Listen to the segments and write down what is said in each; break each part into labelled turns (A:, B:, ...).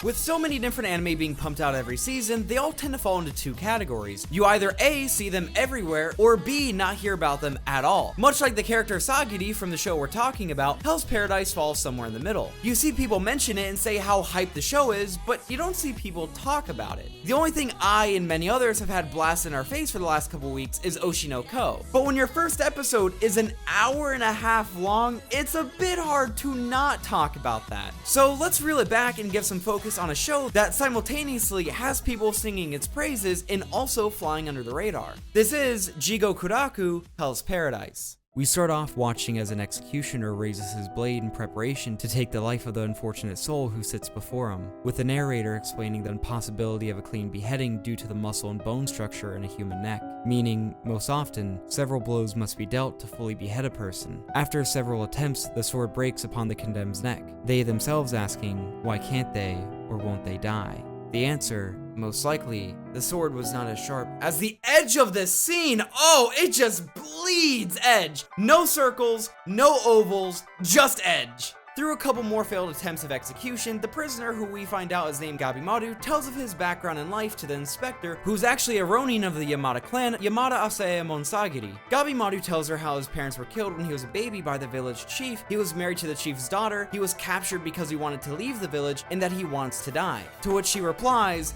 A: With so many different anime being pumped out every season, they all tend to fall into two categories. You either A, see them everywhere, or B, not hear about them at all. Much like the character Sagiri from the show we're talking about, Hell's Paradise falls somewhere in the middle. You see people mention it and say how hyped the show is, but you don't see people talk about it. The only thing I and many others have had blasted in our face for the last couple weeks is Oshi no Ko. But when your first episode is an hour and a half long, it's a bit hard to not talk about that. So let's reel it back and give some focus on a show that simultaneously has people singing its praises and also flying under the radar. This is Jigokuraku, Hell's Paradise. We start off watching as an executioner raises his blade in preparation to take the life of the unfortunate soul who sits before him, with the narrator explaining the impossibility of a clean beheading due to the muscle and bone structure in a human neck, meaning, most often, several blows must be dealt to fully behead a person. After several attempts, the sword breaks upon the condemned's neck, they themselves asking, why can't they, or won't they die? The answer, most likely, the sword was not as sharp as the edge of this scene. Oh, it just bleeds edge. No circles, no ovals, just edge. Through a couple more failed attempts of execution, the prisoner, who we find out is named Gabimaru, tells of his background in life to the inspector, who's actually a ronin of the Yamada clan, Yamada Asaemon Sagiri. Gabimaru tells her how his parents were killed when he was a baby by the village chief, he was married to the chief's daughter, he was captured because he wanted to leave the village, and that he wants to die. To which she replies,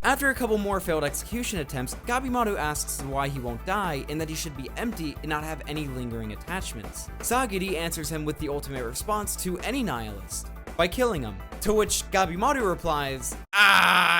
A: after a couple more failed execution attempts, Gabimaru asks why he won't die, and that he should be empty and not have any lingering attachments. Sagiri answers him with the ultimate response to any nihilist, by killing him. To which Gabimaru replies,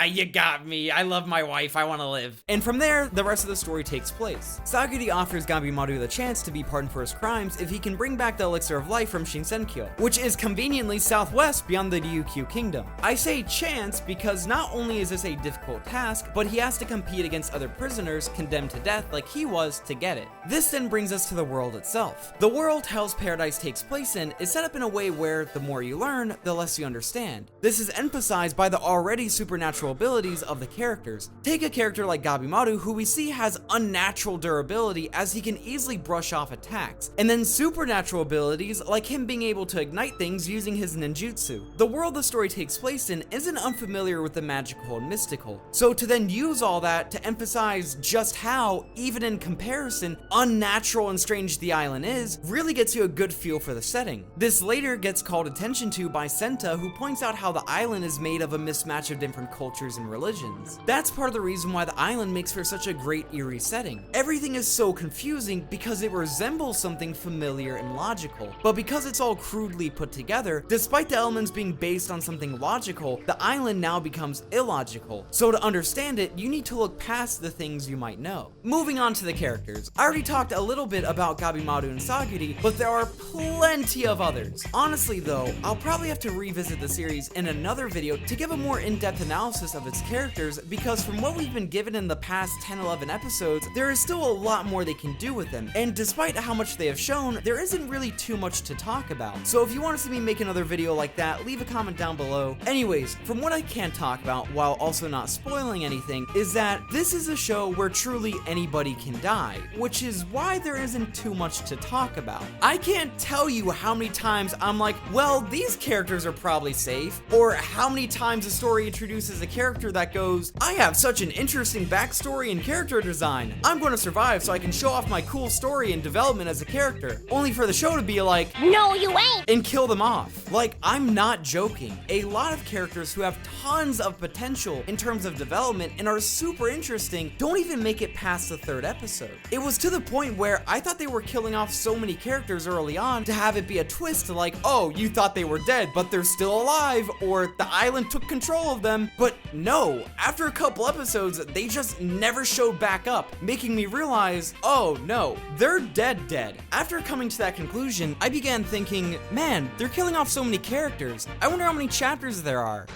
A: you got me, I love my wife, I want to live. And from there, the rest of the story takes place. Sagiri offers Gabimaru the chance to be pardoned for his crimes if he can bring back the elixir of life from Shinsenkyo, which is conveniently southwest beyond the Ryukyu kingdom. I say chance because not only is this a difficult task, but he has to compete against other prisoners condemned to death like he was to get it. This then brings us to the world itself. The world Hell's Paradise takes place in is set up in a way where the more you learn, the less you understand. This is emphasized by the already supernatural abilities of the characters. Take a character like Gabimaru, who we see has unnatural durability as he can easily brush off attacks, and then supernatural abilities like him being able to ignite things using his ninjutsu. The world the story takes place in isn't unfamiliar with the magical and mystical, so to then use all that to emphasize just how, even in comparison, unnatural and strange the island is, really gets you a good feel for the setting. This later gets called attention to by Senta, who points out how the island is made of a mismatch of different cultures and religions. That's part of the reason why the island makes for such a great eerie setting. Everything is so confusing because it resembles something familiar and logical, but because it's all crudely put together, despite the elements being based on something logical, the island now becomes illogical. So to understand it, you need to look past the things you might know. Moving on to the characters. I already talked a little bit about Gabimaru and Sagiri, but there are plenty of others. Honestly though, I'll probably have to revisit the series in another video to give a more in-depth analysis of its characters, because from what we've been given in the past 10-11 episodes, there is still a lot more they can do with them, and despite how much they have shown, there isn't really too much to talk about. So if you want to see me make another video like that, leave a comment down below. Anyways, from what I can talk about while also not spoiling anything, is that this is a show where truly anybody can die, which is why there isn't too much to talk about. I can't tell you how many times I'm like, well, these characters are probably safe, or how many times a story introduces a character that goes, I have such an interesting backstory and character design, I'm going to survive so I can show off my cool story and development as a character, only for the show to be like, no you ain't, and kill them off. Like, I'm not joking. A lot of characters who have tons of potential in terms of development and are super interesting don't even make it past the third episode. It was to the point where I thought they were killing off so many characters early on to have it be a twist to like, oh, you thought they were dead, but they're still alive, or the island took control of them. But no, after a couple episodes, they just never showed back up, making me realize, oh no, they're dead. After coming to that conclusion, I began thinking, man, they're killing off so many characters. I wonder how many chapters there are.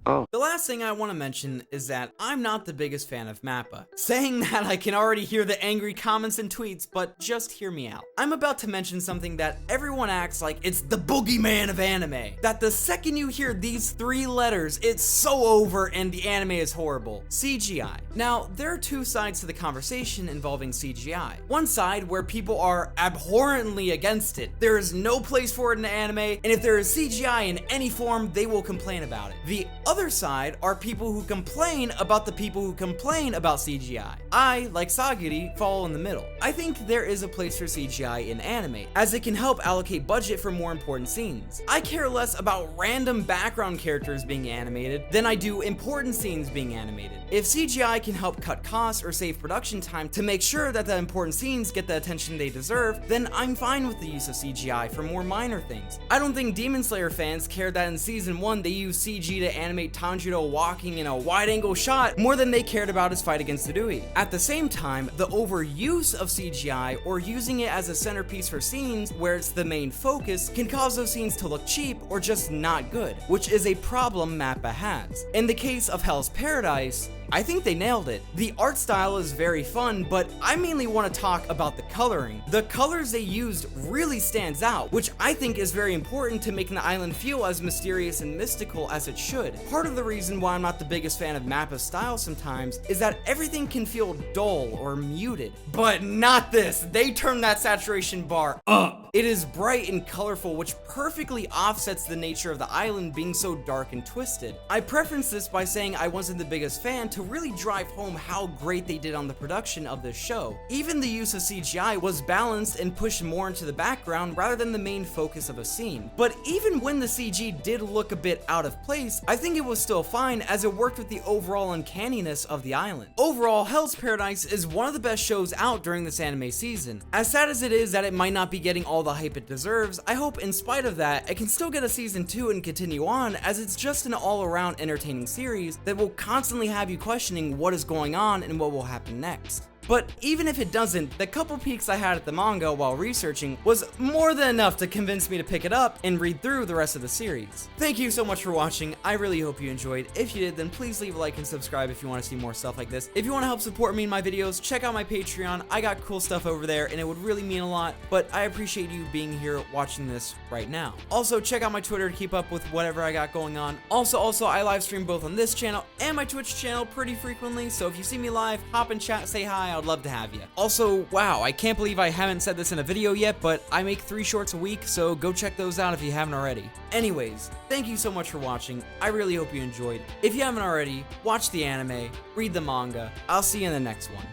A: The last thing I want to mention is that I'm not the biggest fan of MAPPA. Saying that, I can already hear the angry comments and tweets, but just hear me out. I'm about to mention something that everyone acts like it's the boogeyman of anime. That the second you hear these 3 letters, it's so over and the anime is horrible. CGI. Now, there are 2 sides to the conversation involving CGI. One side where people are abhorrently against it. There is no place for it in anime, and if there is CGI in any form, they will complain about it. The other side are people who complain about the people who complain about CGI. I, like Sagiri, fall in the middle. I think there is a place for CGI in anime, as it can help allocate budget for more important scenes. I care less about random background characters being animated than I do important scenes being animated. If CGI can help cut costs or save production time to make sure that the important scenes get the attention they deserve, then I'm fine with the use of CGI for more minor things. I don't think Demon Slayer fans care that in season 1 they used CG to animate Tanjiro walking in a wide-angle shot more than they cared about his fight against Urui. At the same time, the overuse of CGI or using it as a centerpiece for scenes where it's the main focus can cause those scenes to look cheap or just not good, which is a problem MAPPA has. In the case of Hell's Paradise, I think they nailed it. The art style is very fun, but I mainly want to talk about the coloring. The colors they used really stands out, which I think is very important to making the island feel as mysterious and mystical as it should. Part of the reason why I'm not the biggest fan of MAPPA's style sometimes is that everything can feel dull or muted. But not this. They turn that saturation bar up. It is bright and colorful, which perfectly offsets the nature of the island being so dark and twisted. I preference this by saying I wasn't the biggest fan to really drive home how great they did on the production of this show. Even the use of CGI was balanced and pushed more into the background rather than the main focus of a scene. But even when the CG did look a bit out of place, I think it was still fine as it worked with the overall uncanniness of the island. Overall, Hell's Paradise is one of the best shows out during this anime season. As sad as it is that it might not be getting all the hype it deserves, I hope in spite of that, it can still get a season 2 and continue on, as it's just an all-around entertaining series that will constantly have you questioning what is going on and what will happen next. But even if it doesn't, the couple peeks I had at the manga while researching was more than enough to convince me to pick it up and read through the rest of the series. Thank you so much for watching. I really hope you enjoyed. If you did, then please leave a like and subscribe if you want to see more stuff like this. If you want to help support me in my videos, check out my Patreon. I got cool stuff over there and it would really mean a lot, but I appreciate you being here watching this right now. Also, check out my Twitter to keep up with whatever I got going on. Also, I live stream both on this channel and my Twitch channel pretty frequently, so if you see me live, hop in chat, say hi. I'd love to have you. Also, wow, I can't believe I haven't said this in a video yet, but I make 3 shorts a week, so go check those out if you haven't already. Anyways, thank you so much for watching. I really hope you enjoyed. If you haven't already, watch the anime, read the manga. I'll see you in the next one.